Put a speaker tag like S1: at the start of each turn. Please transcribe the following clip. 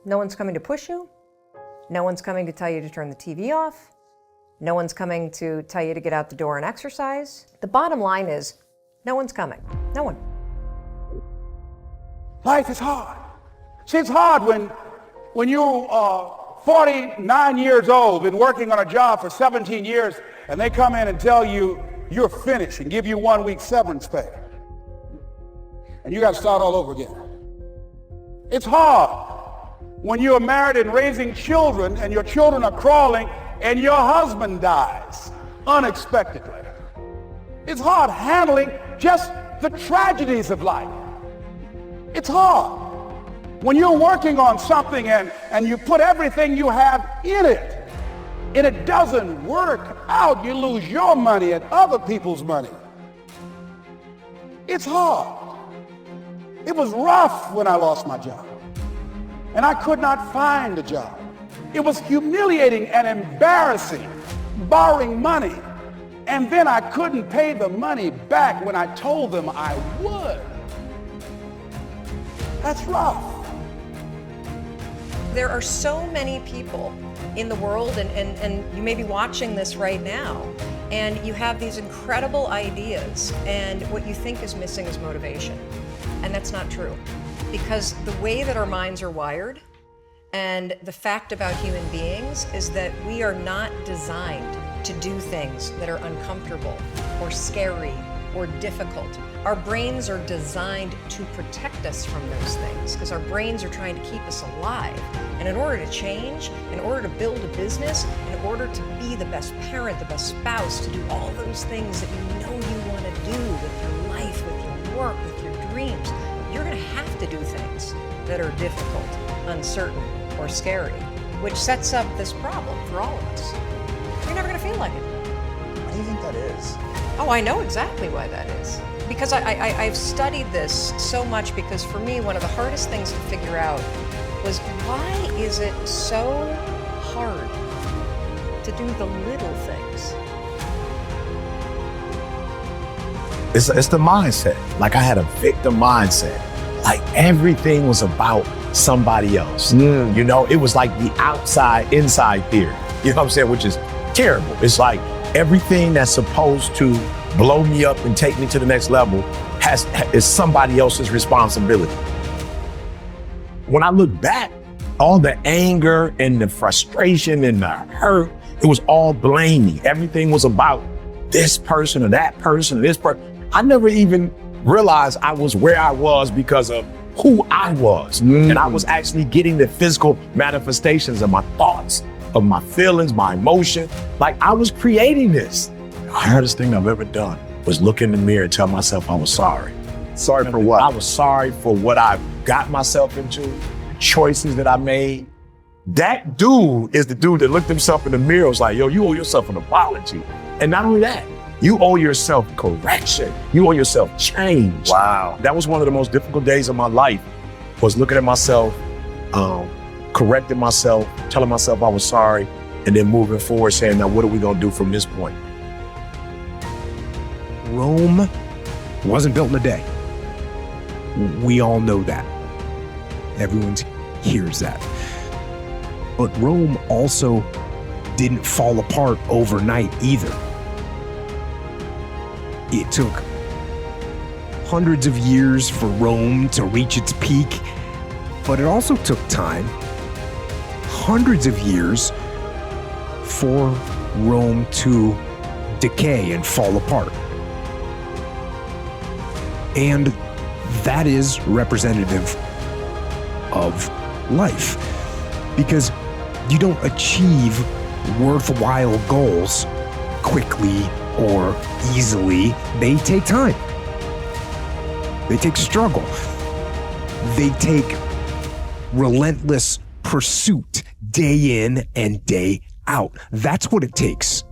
S1: No one's coming to push you. No one's coming to tell you to turn the TV off. No one's coming to tell you to get out the door and exercise. The bottom line is, no one's coming. No one.
S2: Life is hard. See, it's hard when you're 49 years old, been working on a job for 17 years, and they come in and tell you you're finished and give you 1 week severance pay. And you got to start all over again. It's hard when you are married and raising children and your children are crawling and your husband dies unexpectedly. It's hard handling just the tragedies of life. It's hard when you're working on something and you put everything you have in it and it doesn't work out. You lose your money and other people's money. It's hard. It was rough when I lost my job and I could not find a job. It was humiliating and embarrassing, borrowing money, and then I couldn't pay the money back when I told them I would. That's rough.
S1: There are so many people in the world, and you may be watching this right now, and you have these incredible ideas, and what you think is missing is motivation. And that's not true. Because the way that our minds are wired, and the fact about human beings is that we are not designed to do things that are uncomfortable or scary or difficult. Our brains are designed to protect us from those things because our brains are trying to keep us alive. And in order to change, in order to build a business, in order to be the best parent, the best spouse, to do all those things that you know you want to do with your life, with your work, with your dreams, you're going to have to do things that are difficult, uncertain, or scary, which sets up this problem for all of us. You're never going to feel like it.
S3: Why do you think that is?
S1: Oh, I know exactly why that is. Because I've studied this so much, because for me, one of the hardest things to figure out was why is it so hard to do the little things?
S4: It's the mindset. Like I had a victim mindset. Like everything was about somebody else. You know, it was like the outside, inside theory. You know what I'm saying? Which is terrible. It's like everything that's supposed to blow me up and take me to the next level is somebody else's responsibility. When I look back, all the anger and the frustration and the hurt, it was all blaming. Everything was about this person or that person or this person. I never even realized I was where I was because of who I was. And I was actually getting the physical manifestations of my thoughts, of my feelings, my emotion. Like I was creating this. The hardest thing I've ever done was look in the mirror and tell myself I was sorry.
S3: Sorry for what?
S4: I was sorry for what I got myself into, the choices that I made. That dude is the dude that looked himself in the mirror and was like, yo, you owe yourself an apology. And not only that, you owe yourself correction. You owe yourself change.
S3: Wow.
S4: That was one of the most difficult days of my life, was looking at myself, correcting myself, telling myself I was sorry, and then moving forward saying, now what are we gonna do from this point?
S5: Rome wasn't built in a day. We all know that. Everyone hears that. But Rome also didn't fall apart overnight either. It took hundreds of years for Rome to reach its peak, but it also took time, hundreds of years, for Rome to decay and fall apart. And that is representative of life, because you don't achieve worthwhile goals quickly or easily. They take time. They take struggle. They take relentless pursuit day in and day out. That's what it takes